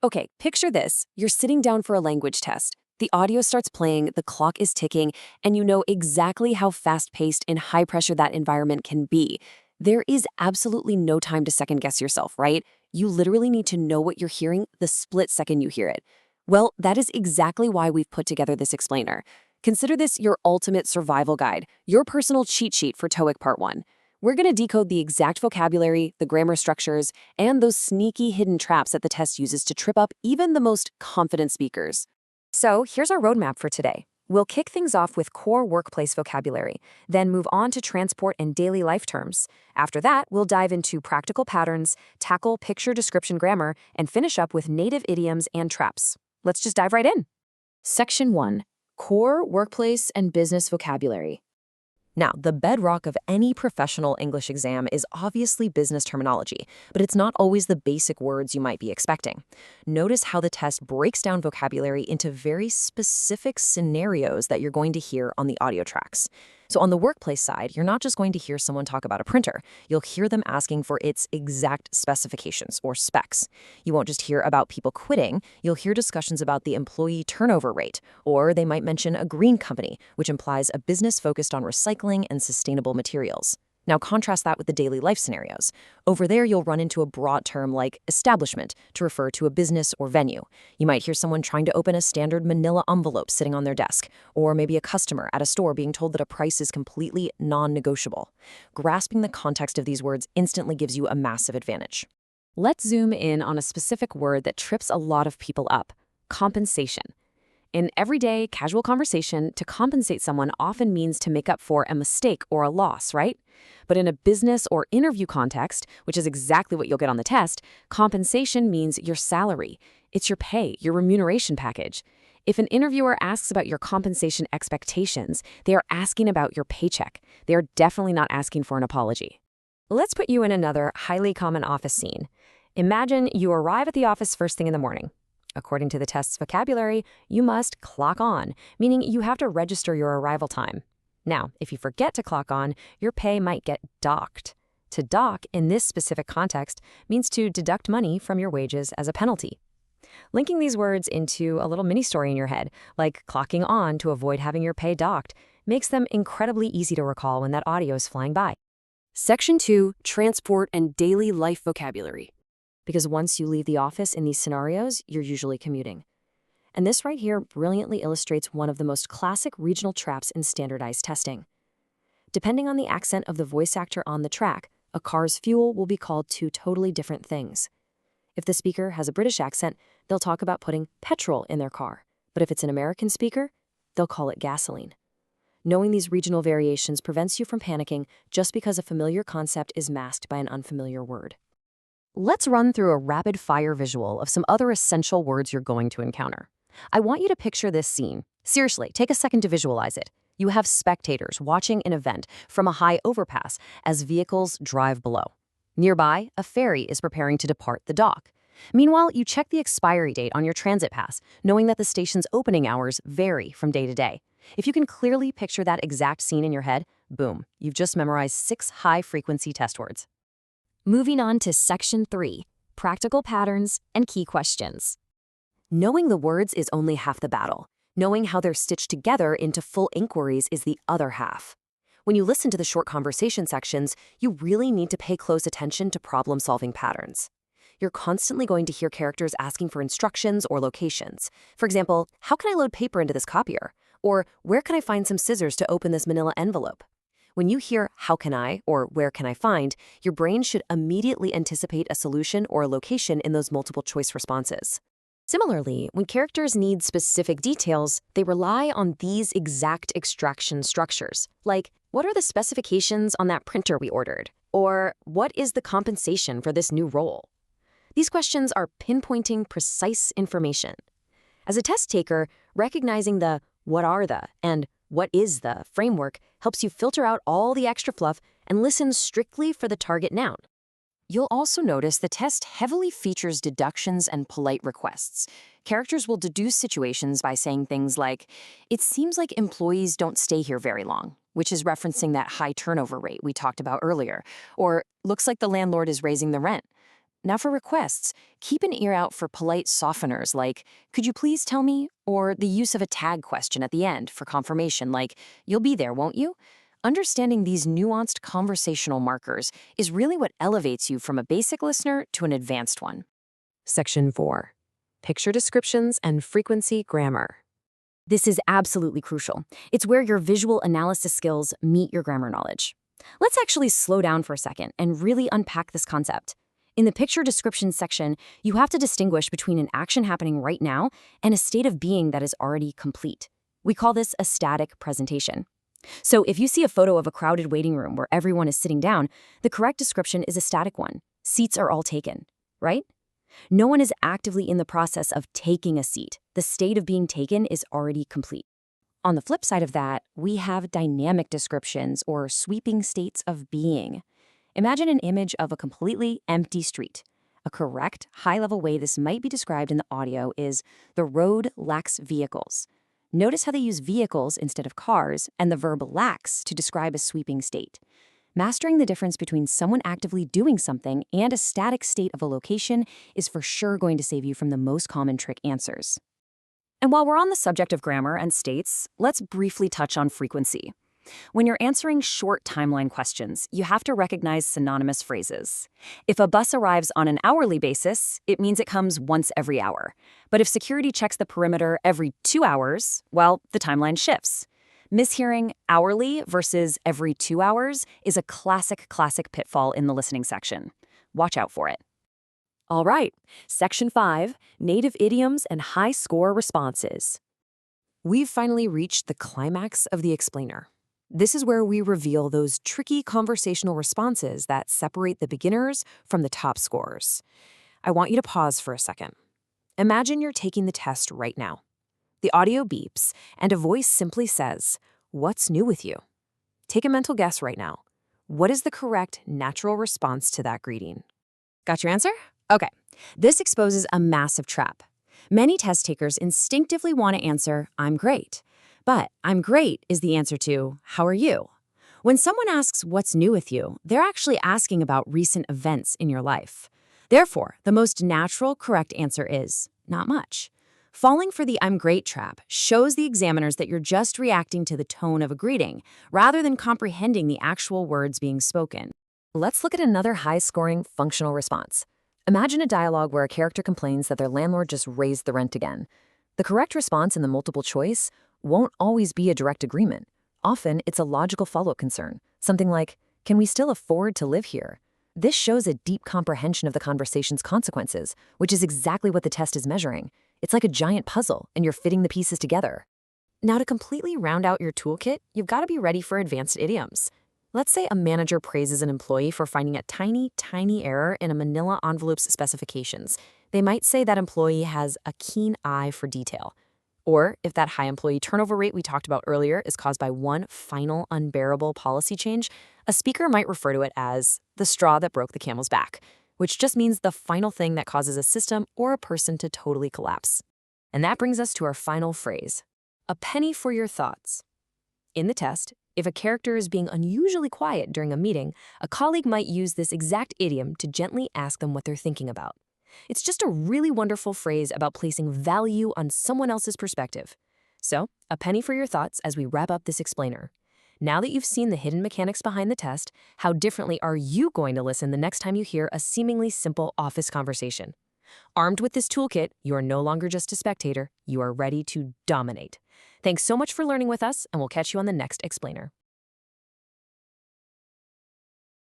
Okay, picture this. You're sitting down for a language test. The audio starts playing, the clock is ticking, and you know exactly how fast-paced and high-pressure that environment can be. There is absolutely no time to second-guess yourself, right? You literally need to know what you're hearing the split second you hear it. Well, that is exactly why we've put together this explainer. Consider this your ultimate survival guide, your personal cheat sheet for TOEIC Part 1. We're going to decode the exact vocabulary, the grammar structures, and those sneaky hidden traps that the test uses to trip up even the most confident speakers. So here's our roadmap for today. We'll kick things off with core workplace vocabulary, then move on to transport and daily life terms. After that, we'll dive into practical patterns, tackle picture description grammar, and finish up with native idioms and traps. Let's just dive right in. Section 1. Core workplace and business vocabulary. Now, the bedrock of any professional English exam is obviously business terminology, but it's not always the basic words you might be expecting. Notice how the test breaks down vocabulary into very specific scenarios that you're going to hear on the audio tracks. So on the workplace side, you're not just going to hear someone talk about a printer. You'll hear them asking for its exact specifications or specs. You won't just hear about people quitting. You'll hear discussions about the employee turnover rate, or they might mention a green company, which implies a business focused on recycling and sustainable materials. Now contrast that with the daily life scenarios. Over there, you'll run into a broad term like establishment to refer to a business or venue. You might hear someone trying to open a standard manila envelope sitting on their desk, or maybe a customer at a store being told that a price is completely non-negotiable. Grasping the context of these words instantly gives you a massive advantage. Let's zoom in on a specific word that trips a lot of people up: compensation. In everyday, casual conversation, to compensate someone often means to make up for a mistake or a loss, right? But in a business or interview context, which is exactly what you'll get on the test, compensation means your salary. It's your pay, your remuneration package. If an interviewer asks about your compensation expectations, they are asking about your paycheck. They are definitely not asking for an apology. Let's put you in another highly common office scene. Imagine you arrive at the office first thing in the morning. According to the test's vocabulary, you must clock on, meaning you have to register your arrival time. Now, if you forget to clock on, your pay might get docked. To dock, in this specific context, means to deduct money from your wages as a penalty. Linking these words into a little mini-story in your head, like clocking on to avoid having your pay docked, makes them incredibly easy to recall when that audio is flying by. Section 2. Transport and daily life vocabulary. Because once you leave the office in these scenarios, you're usually commuting. And this right here brilliantly illustrates one of the most classic regional traps in standardized testing. Depending on the accent of the voice actor on the track, a car's fuel will be called two totally different things. If the speaker has a British accent, they'll talk about putting petrol in their car. But if it's an American speaker, they'll call it gasoline. Knowing these regional variations prevents you from panicking just because a familiar concept is masked by an unfamiliar word. Let's run through a rapid-fire visual of some other essential words you're going to encounter. I want you to picture this scene. Seriously, take a second to visualize it. You have spectators watching an event from a high overpass as vehicles drive below. Nearby, a ferry is preparing to depart the dock. Meanwhile, you check the expiry date on your transit pass, knowing that the station's opening hours vary from day to day. If you can clearly picture that exact scene in your head, boom, you've just memorized 6 high-frequency test words. Moving on to Section 3, Practical Patterns and Key Questions. Knowing the words is only half the battle. Knowing how they're stitched together into full inquiries is the other half. When you listen to the short conversation sections, you really need to pay close attention to problem-solving patterns. You're constantly going to hear characters asking for instructions or locations. For example, how can I load paper into this copier? Or where can I find some scissors to open this manila envelope? When you hear how can I or where can I find, your brain should immediately anticipate a solution or a location in those multiple choice responses. Similarly, when characters need specific details, they rely on these exact extraction structures, like, what are the specifications on that printer we ordered? Or, what is the compensation for this new role? These questions are pinpointing precise information. As a test taker, recognizing the what are the and what is the framework helps you filter out all the extra fluff and listen strictly for the target noun. You'll also notice the test heavily features deductions and polite requests. Characters will deduce situations by saying things like, "It seems like employees don't stay here very long," which is referencing that high turnover rate we talked about earlier, or "looks like the landlord is raising the rent." Now for requests, keep an ear out for polite softeners like, could you please tell me? Or the use of a tag question at the end for confirmation like, you'll be there, won't you? Understanding these nuanced conversational markers is really what elevates you from a basic listener to an advanced one. Section 4. Picture descriptions and frequency grammar. This is absolutely crucial. It's where your visual analysis skills meet your grammar knowledge. Let's actually slow down for a second and really unpack this concept. In the picture description section, you have to distinguish between an action happening right now and a state of being that is already complete. We call this a static presentation. So if you see a photo of a crowded waiting room where everyone is sitting down, the correct description is a static one. Seats are all taken, right? No one is actively in the process of taking a seat. The state of being taken is already complete. On the flip side of that, we have dynamic descriptions or sweeping states of being. Imagine an image of a completely empty street. A correct, high-level way this might be described in the audio is the road lacks vehicles. Notice how they use vehicles instead of cars and the verb lacks to describe a sweeping state. Mastering the difference between someone actively doing something and a static state of a location is for sure going to save you from the most common trick answers. And while we're on the subject of grammar and states, let's briefly touch on frequency. When you're answering short timeline questions, you have to recognize synonymous phrases. If a bus arrives on an hourly basis, it means it comes once every hour. But if security checks the perimeter every 2 hours, well, the timeline shifts. Mishearing hourly versus every 2 hours is a classic pitfall in the listening section. Watch out for it. All right, Section 5, Native Idioms and High Score Responses. We've finally reached the climax of the explainer. This is where we reveal those tricky conversational responses that separate the beginners from the top scorers. I want you to pause for a second. Imagine you're taking the test right now. The audio beeps, and a voice simply says, "What's new with you?" Take a mental guess right now. What is the correct natural response to that greeting? Got your answer? Okay. This exposes a massive trap. Many test takers instinctively want to answer, "I'm great." But "I'm great" is the answer to, "How are you?" When someone asks what's new with you, they're actually asking about recent events in your life. Therefore, the most natural, correct answer is, not much. Falling for the "I'm great" trap shows the examiners that you're just reacting to the tone of a greeting, rather than comprehending the actual words being spoken. Let's look at another high-scoring functional response. Imagine a dialogue where a character complains that their landlord just raised the rent again. The correct response in the multiple choice won't always be a direct agreement. Often, it's a logical follow-up concern, something like, "Can we still afford to live here?" This shows a deep comprehension of the conversation's consequences, which is exactly what the test is measuring. It's like a giant puzzle, and you're fitting the pieces together. Now, to completely round out your toolkit, you've got to be ready for advanced idioms. Let's say a manager praises an employee for finding a tiny error in a manila envelope's specifications. They might say that employee has a keen eye for detail. Or if that high employee turnover rate we talked about earlier is caused by one final unbearable policy change, a speaker might refer to it as the straw that broke the camel's back, which just means the final thing that causes a system or a person to totally collapse. And that brings us to our final phrase, a penny for your thoughts. In the test, if a character is being unusually quiet during a meeting, a colleague might use this exact idiom to gently ask them what they're thinking about. It's just a really wonderful phrase about placing value on someone else's perspective. So, a penny for your thoughts as we wrap up this explainer. Now that you've seen the hidden mechanics behind the test, how differently are you going to listen the next time you hear a seemingly simple office conversation? Armed with this toolkit, you are no longer just a spectator, you are ready to dominate. Thanks so much for learning with us, and we'll catch you on the next explainer.